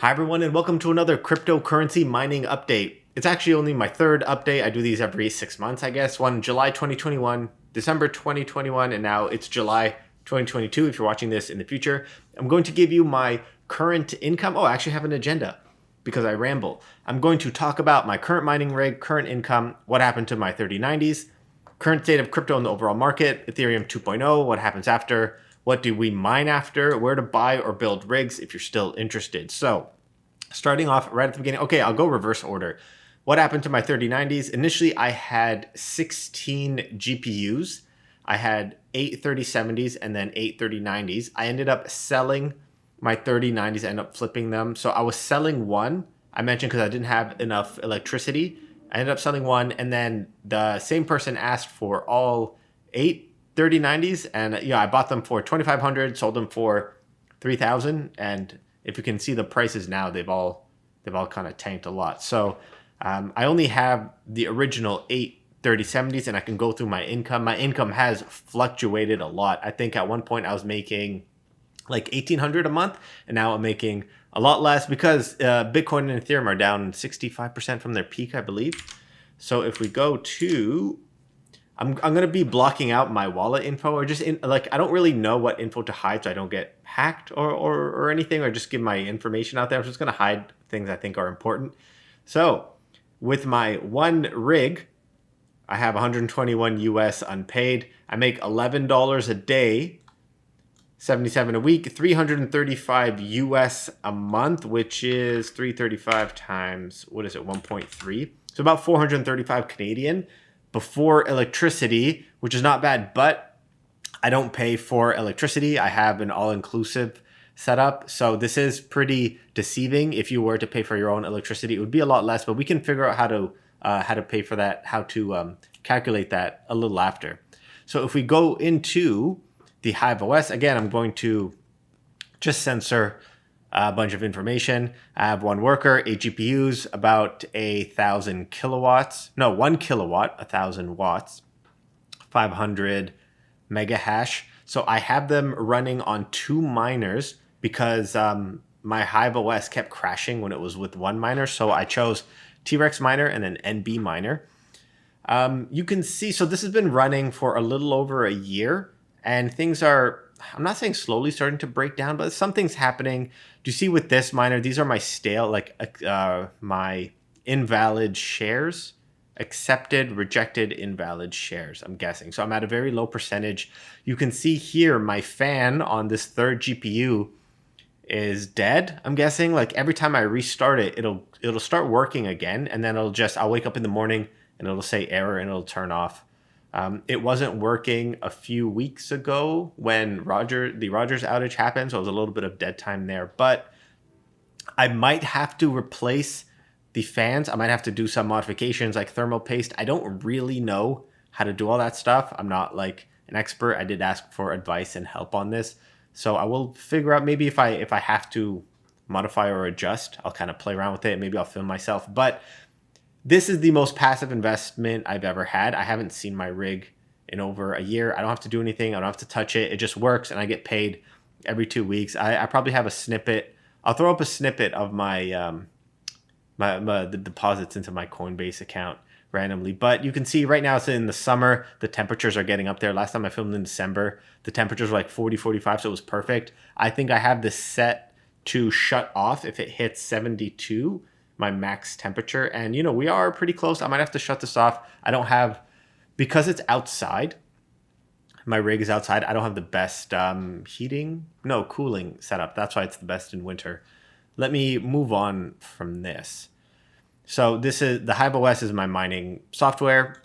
Hi everyone and welcome to another cryptocurrency mining update. It's actually only my third update. I do these every 6 months, I guess. One July 2021, December 2021, and now it's July 2022 if you're watching this in the future. I'm going to give you my current income. Oh, I actually have an agenda because I ramble. I'm going to talk about my current mining rig, current income, what happened to my 3090s, current state of crypto in the overall market, Ethereum 2.0, what happens after, what do we mine after, where to buy or build rigs if you're still interested. So starting off right at the beginning, okay, I'll go reverse order. What happened to my 3090s? Initially, I had 16 GPUs. I had 8 3070s and then 8 3090s. I ended up selling my 3090s, ended up flipping them. So I was selling one, I mentioned, because I didn't have enough electricity. I ended up selling one, and then the same person asked for all 8 3090s, and I bought them for $2,500, sold them for $3,000, and if you can see the prices now, they've all kind of tanked a lot. So I only have the original 8 3070s, and I can go through my income. My income has fluctuated a lot. I think at one point I was making like $1,800 a month, and now I'm making a lot less because Bitcoin and Ethereum are down 65% from their peak, I believe. So if we go to, I'm going to be blocking out my wallet info, or just I don't really know what info to hide so I don't get hacked or anything, or just give my information out there. I'm just going to hide things I think are important. So with my one rig, I have 121 US unpaid. I make $11 a day, 77 a week, 335 US a month, which is 335 times, what is it, 1.3? So about 435 Canadian before electricity, which is not bad, but I don't pay for electricity. I have an all-inclusive setup. So this is pretty deceiving. If you were to pay for your own electricity, it would be a lot less, but we can figure out how to pay for that, how to calculate that a little after. So if we go into the HiveOS, again, I'm going to just censor a bunch of information. I have one worker, 8 GPUs, about 1,000 kilowatts. No, 1 kilowatt, 1,000 watts, 500 mega hash. So I have them running on 2 miners because my HiveOS kept crashing when it was with one miner. So I chose T-Rex miner and an NB miner. You can see, so this has been running for a little over a year, and things are, I'm not saying slowly starting to break down, but something's happening. Do you see with this miner, these are my stale, my invalid shares, accepted, rejected, invalid shares, I'm guessing. So I'm at a very low percentage. You can see here my fan on this third GPU is dead, I'm guessing. Like every time I restart it, it'll start working again, and then I'll wake up in the morning and it'll say error and it'll turn off. It wasn't working a few weeks ago when the Rogers outage happened, so it was a little bit of dead time there. But I might have to replace the fans. I might have to do some modifications like thermal paste. I don't really know how to do all that stuff. I'm not like an expert. I did ask for advice and help on this. So I will figure out, maybe if I have to modify or adjust, I'll kind of play around with it. Maybe I'll film myself. But this is the most passive investment I've ever had. I haven't seen my rig in over a year. I don't have to do anything. I don't have to touch it. It just works, and I get paid every 2 weeks. I probably have a snippet. I'll throw up a snippet of my the deposits into my Coinbase account randomly. But you can see right now it's in the summer. The temperatures are getting up there. Last time I filmed in December, the temperatures were like 40, 45, so it was perfect. I think I have this set to shut off if it hits 72. My max temperature, and we are pretty close. I might have to shut this off. I don't have, because it's outside, my rig is outside, I don't have the best cooling setup. That's why it's the best in winter. Let me move on from this. So this is the HiveOS is my mining software.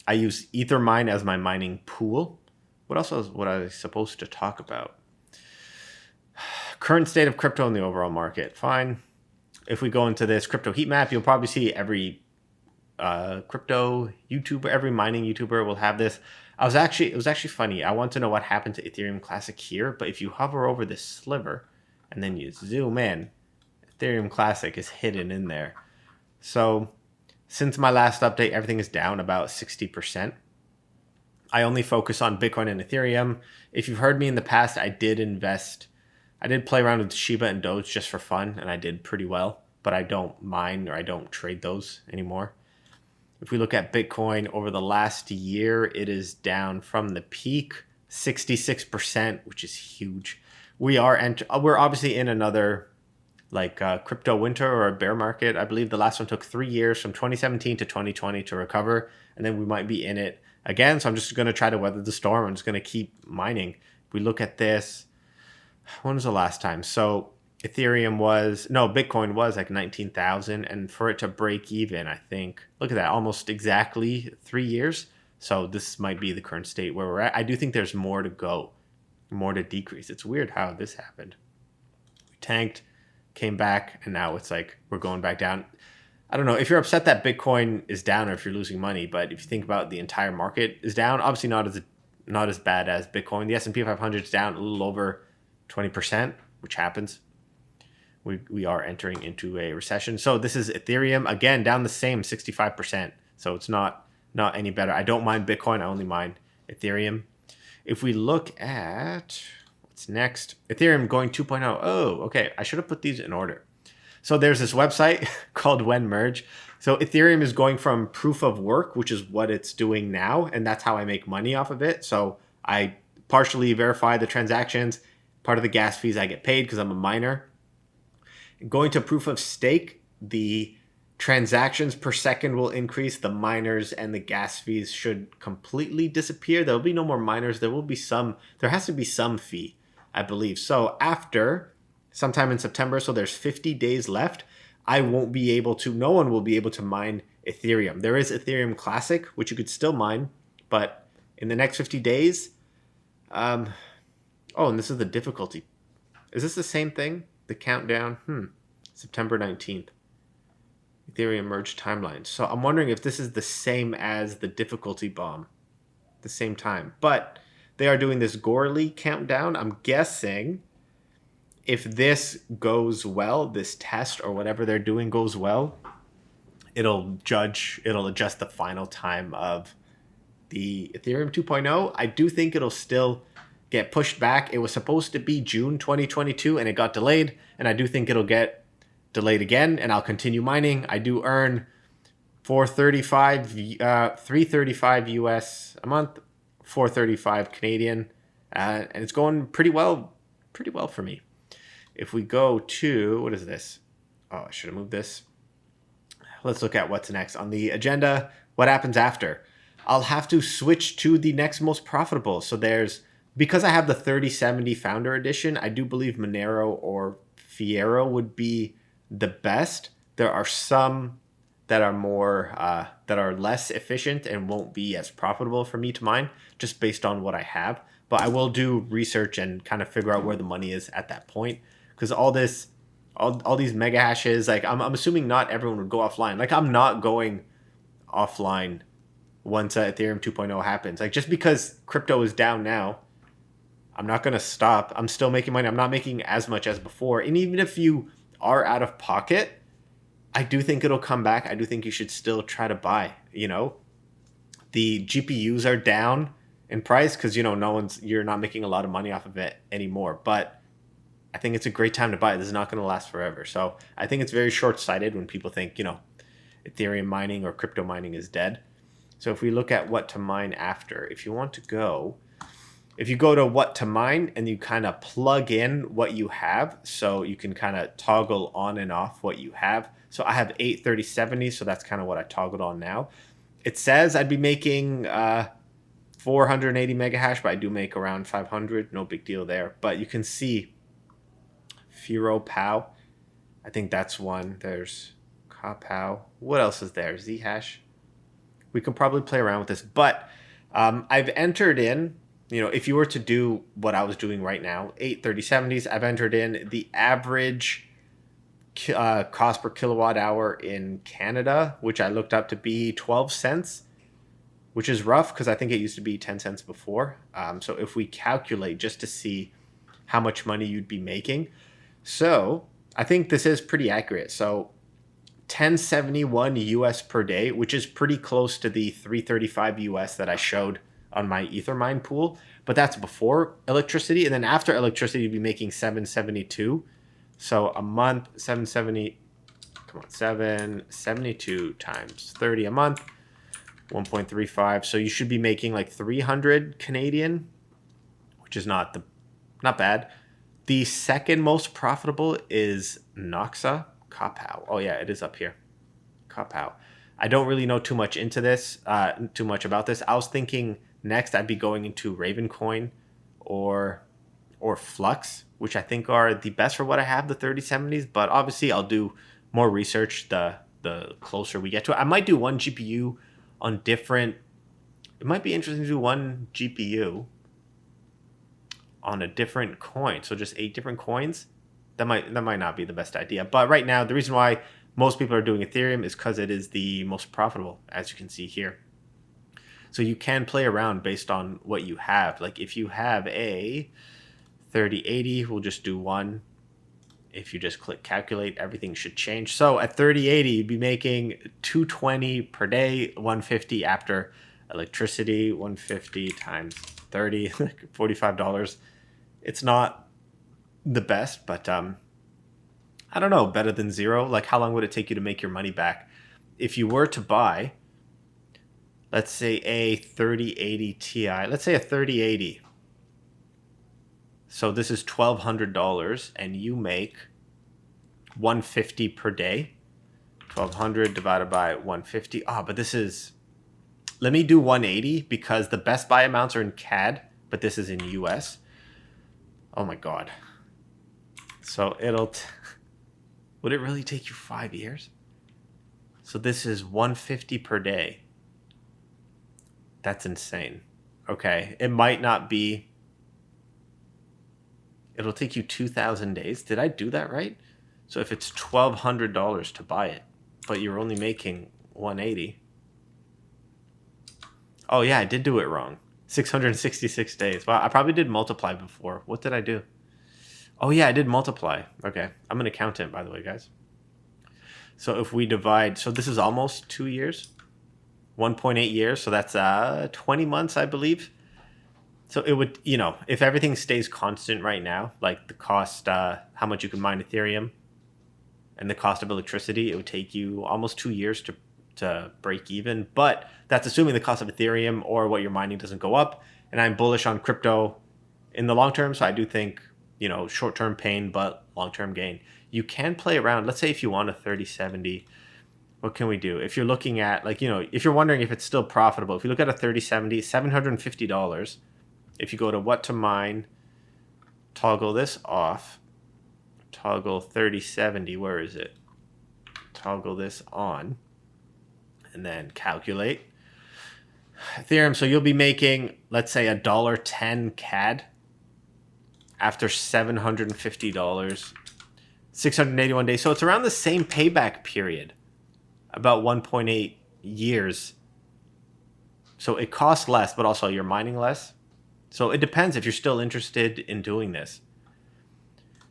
I use Ethermine as my mining pool. What else was I supposed to talk about? Current state of crypto in the overall market. Fine. If we go into this crypto heat map, you'll probably see every crypto YouTuber, every mining YouTuber will have this. It was actually funny. I want to know what happened to Ethereum Classic here, but if you hover over this sliver and then you zoom in, Ethereum Classic is hidden in there. So since my last update, everything is down about 60%. I only focus on Bitcoin and Ethereum. If you've heard me in the past, I did invest I did play around with Shiba and Doge just for fun, and I did pretty well, but I don't mine or I don't trade those anymore. If we look at Bitcoin over the last year, it is down from the peak 66%, which is huge. We're obviously in another crypto winter or a bear market. I believe the last one took 3 years from 2017 to 2020 to recover, and then we might be in it again. So I'm just going to try to weather the storm. I'm just going to keep mining. If we look at this, when was the last time? So Bitcoin was like 19,000, and for it to break even, I think, look at that, almost exactly 3 years. So this might be the current state where we're at. I do think there's more to go, more to decrease. It's weird how this happened. We tanked, came back, and now it's like we're going back down. I don't know if you're upset that Bitcoin is down or if you're losing money, but if you think about the entire market is down, obviously not as bad as Bitcoin. The S&P 500 is down a little over 20%, which happens. We are entering into a recession. So this is Ethereum, again, down the same 65%. So it's not any better. I don't mind Bitcoin. I only mind Ethereum. If we look at what's next, Ethereum going 2.0. Oh, okay. I should have put these in order. So there's this website called When Merge. So Ethereum is going from proof of work, which is what it's doing now. And that's how I make money off of it. So I partially verify the transactions. Part of the gas fees I get paid because I'm a miner. Going to proof of stake, the transactions per second will increase. The miners and the gas fees should completely disappear. There will be no more miners. There has to be some fee, I believe. So after sometime in September, so there's 50 days left, no one will be able to mine Ethereum. There is Ethereum Classic, which you could still mine, but in the next 50 days, and this is the difficulty. Is this the same thing? The countdown? September 19th. Ethereum merge timeline. So I'm wondering if this is the same as the difficulty bomb. The same time. But they are doing this Gorley countdown. I'm guessing if this goes well, this test or whatever they're doing goes well, it'll adjust the final time of the Ethereum 2.0. I do think it'll still get pushed back. It was supposed to be June 2022 and it got delayed, and I do think it'll get delayed again, and I'll continue mining. I do earn $335 US a month, 435 Canadian, and it's going pretty well for me. If we go to, what is this? Oh, I should have moved this. Let's look at what's next on the agenda. What happens after? I'll have to switch to the next most profitable. So because I have the 3070 Founder Edition, I do believe Monero or Fiero would be the best. There are some that are less efficient and won't be as profitable for me to mine, just based on what I have. But I will do research and kind of figure out where the money is at that point, because all these mega hashes, like I'm assuming not everyone would go offline. Like I'm not going offline once Ethereum 2.0 happens. Like just because crypto is down now, I'm not going to stop. I'm still making money. I'm not making as much as before. And even if you are out of pocket, I do think it'll come back. I do think you should still try to buy. The GPUs are down in price because, you're not making a lot of money off of it anymore. But I think it's a great time to buy. This is not going to last forever. So I think it's very short-sighted when people think, Ethereum mining or crypto mining is dead. So if we look at what to mine after, if you go to what to mine and you kind of plug in what you have, so you can kind of toggle on and off what you have. So I have 8 3070, so that's kind of what I toggled on now. It says I'd be making 480 mega hash, but I do make around 500. No big deal there. But you can see Firo Pow. I think that's one. There's Kapow. What else is there? Zhash. We can probably play around with this, but I've entered in, if you were to do what I was doing right now, 8 3070s, I've entered in the average cost per kilowatt hour in Canada, which I looked up to be 12 cents, which is rough because I think it used to be 10 cents before. So if we calculate just to see how much money you'd be making. So I think this is pretty accurate. So 1071 US per day, which is pretty close to the 335 US that I showed on my Ethermine pool, but that's before electricity. And then after electricity, you'd be making 772. So a month, 770, come on, 772 times 30 a month, 1.35. So you should be making like 300 Canadian, which is not bad. The second most profitable is Noxa Kapow. Oh yeah, it is up here. Kapow. I don't really know too much about this. I was thinking next I'd be going into Ravencoin or Flux, which I think are the best for what I have, the 3070s. But obviously, I'll do more research the closer we get to it. I might do one GPU on different. It might be interesting to do one GPU on a different coin. So just 8 different coins. That might not be the best idea. But right now, the reason why most people are doing Ethereum is because it is the most profitable, as you can see here. So you can play around based on what you have. Like if you have a 3080, we'll just do one. If you just click calculate, everything should change. So at 3080, you'd be making 220 per day, 150 after electricity, 150 times 30, like $45. It's not the best, but I don't know, better than zero. Like how long would it take you to make your money back? If you were to buy, let's say a 3080 Ti, let's say a 3080. So this is $1,200 and you make 150 per day. 1,200 divided by 150. But this is, let me do 180 because the best buy amounts are in CAD, but this is in US. Oh my God. So would it really take you 5 years? So this is 150 per day. That's insane. Okay. It might not be. It'll take you 2,000 days. Did I do that right? So if it's $1,200 to buy it, but you're only making 180. Oh yeah, I did do it wrong. 666 days. Wow, I probably did multiply before. What did I do? Oh yeah, I did multiply. Okay, I'm an accountant, by the way, guys. So if we divide, so this is almost 2 years, 1.8 years. So that's 20 months, I believe. So it would, if everything stays constant right now, like the cost, how much you can mine Ethereum and the cost of electricity, it would take you almost 2 years to break even. But that's assuming the cost of Ethereum or what you're mining doesn't go up. And I'm bullish on crypto in the long term. So I do think, short-term pain, but long-term gain. You can play around. Let's say if you want a 3070, what can we do? If you're looking at if you're wondering if it's still profitable, if you look at a 3070, $750. If you go to what to mine, toggle this off, toggle 3070, where is it? Toggle this on, and then calculate. Ethereum, so you'll be making, let's say, $1.10 CAD after $750, 681 days. So it's around the same payback period, about 1.8 years. So it costs less, but also you're mining less. So it depends if you're still interested in doing this.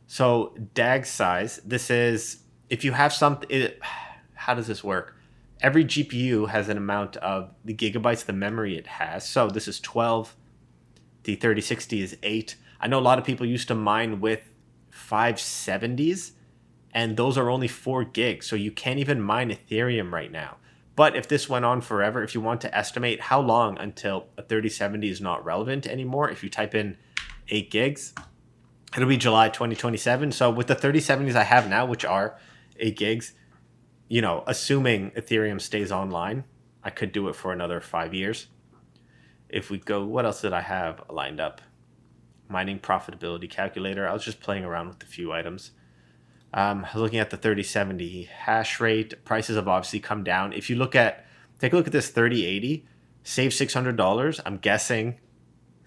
So DAG size, this is, if you have something, how does this work? Every GPU has an amount of the gigabytes, the memory it has. So this is 12. The 3060 is 8. I know a lot of people used to mine with 570s, and those are only 4 gigs. So you can't even mine Ethereum right now. But if this went on forever, if you want to estimate how long until a 3070 is not relevant anymore, if you type in 8 gigs, it'll be July 2027. So with the 3070s I have now, which are 8 gigs, assuming Ethereum stays online, I could do it for another 5 years. If we go, what else did I have lined up? Mining profitability calculator. I was just playing around with a few items. Looking at the 3070 hash rate, prices have obviously come down. If you take a look at this 3080, save $600. I'm guessing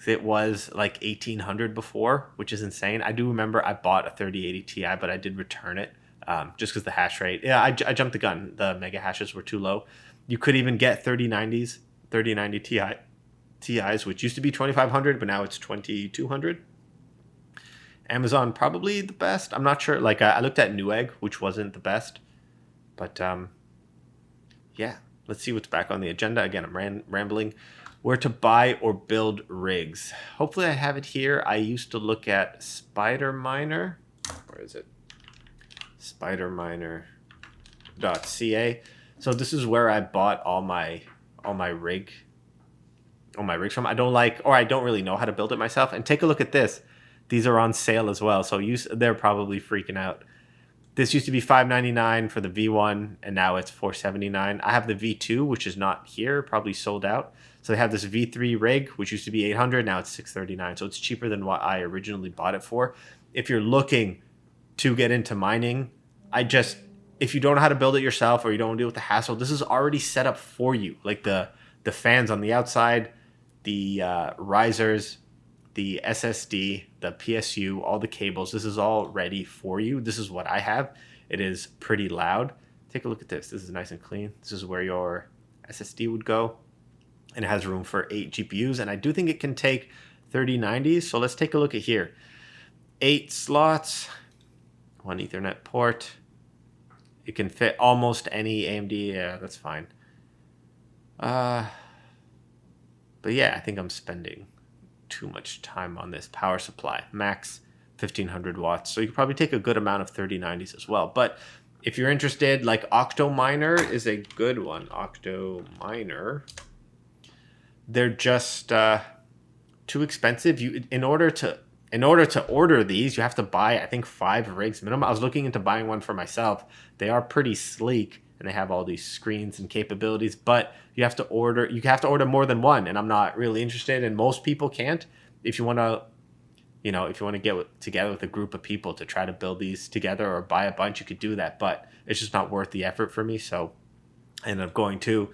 it was like $1,800 before, which is insane. I do remember I bought a 3080 Ti, but I did return it just because the hash rate. Yeah, I jumped the gun. The mega hashes were too low. You could even get 3090s, 3090 Ti's, which used to be $2,500, but now it's $2,200. Amazon probably the best. I'm not sure. Like I looked at Newegg, which wasn't the best, but yeah. Let's see what's back on the agenda. Again, I'm rambling. Where to buy or build rigs. Hopefully I have it here. I used to look at Spider Miner. Where is it? Spiderminer.ca. So this is where I bought all my rigs from. I don't really know how to build it myself. And take a look at this. These are on sale as well. So they're probably freaking out. This used to be $5.99 for the V1, and now it's $4.79. I have the V2, which is not here, probably sold out. So they have this V3 rig, which used to be $800, now it's $639. So it's cheaper than what I originally bought it for. If you're looking to get into mining, if you don't know how to build it yourself or you don't want to deal with the hassle, this is already set up for you. Like the fans on the outside, the risers, the SSD, the PSU, all the cables. This is all ready for you. This is what I have. It is pretty loud. Take a look at this. This is nice and clean. This is where your SSD would go. And it has room for 8 GPUs. And I do think it can take 3090s. So let's take a look at here. 8 slots, 1 Ethernet port. It can fit almost any AMD. Yeah, that's fine. But yeah, I think I'm spending too much time on this. Power supply, max 1500 watts. So you could probably take a good amount of 3090s as well. But if you're interested, like Octominer is a good one. Octominer. They're just too expensive. In order to order these, you have to buy, I think, 5 rigs minimum. I was looking into buying one for myself. They are pretty sleek and they have all these screens and capabilities, but you have to order more than one, and I'm not really interested, and most people can't. If you want to get together with a group of people to try to build these together or buy a bunch, you could do that, but it's just not worth the effort for me. So I ended up going to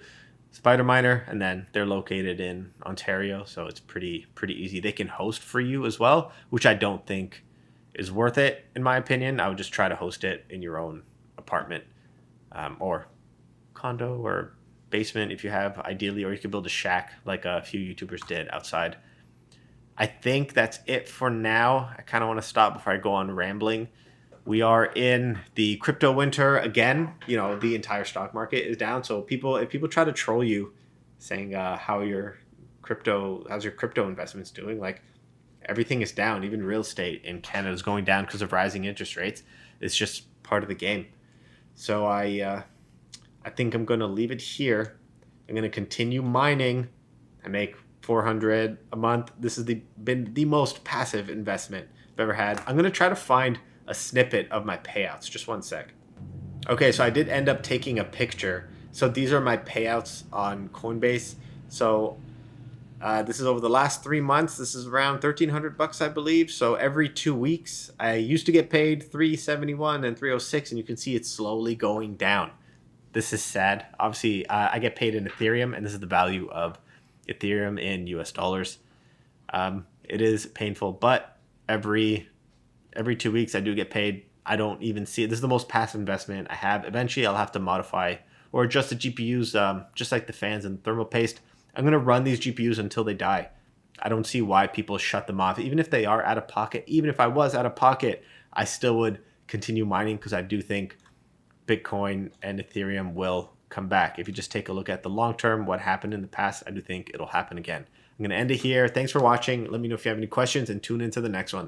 Spider Miner, and then they're located in Ontario, so it's pretty easy. They can host for you as well, which I don't think is worth it in my opinion. I would just try to host it in your own apartment or condo or basement if you have, ideally, or you could build a shack like a few YouTubers did outside. I think that's it for now. I kind of want to stop before I go on rambling. We are in the crypto winter again. The entire stock market is down. So if people try to troll you saying how's your crypto investments doing, like everything is down. Even real estate in Canada is going down because of rising interest rates. It's just part of the game. So I think I'm going to leave it here. I'm going to continue mining. I make $400 a month. This has been the most passive investment I've ever had. I'm going to try to find a snippet of my payouts. Just one sec. Okay, so I did end up taking a picture. So these are my payouts on Coinbase. So this is over the last 3 months. This is around $1,300, I believe. So every 2 weeks, I used to get paid $371 and $306, and you can see it's slowly going down. This is sad. Obviously, I get paid in Ethereum, and this is the value of Ethereum in US dollars. It is painful, but every 2 weeks I do get paid. I don't even see it. This is the most passive investment I have. Eventually, I'll have to modify or adjust the GPUs, just like the fans and thermal paste. I'm going to run these GPUs until they die. I don't see why people shut them off. Even if they are out of pocket, even if I was out of pocket, I still would continue mining because I do think Bitcoin and Ethereum will come back. If you just take a look at the long term, what happened in the past, I do think it'll happen again. I'm going to end it here. Thanks for watching. Let me know if you have any questions and tune into the next one.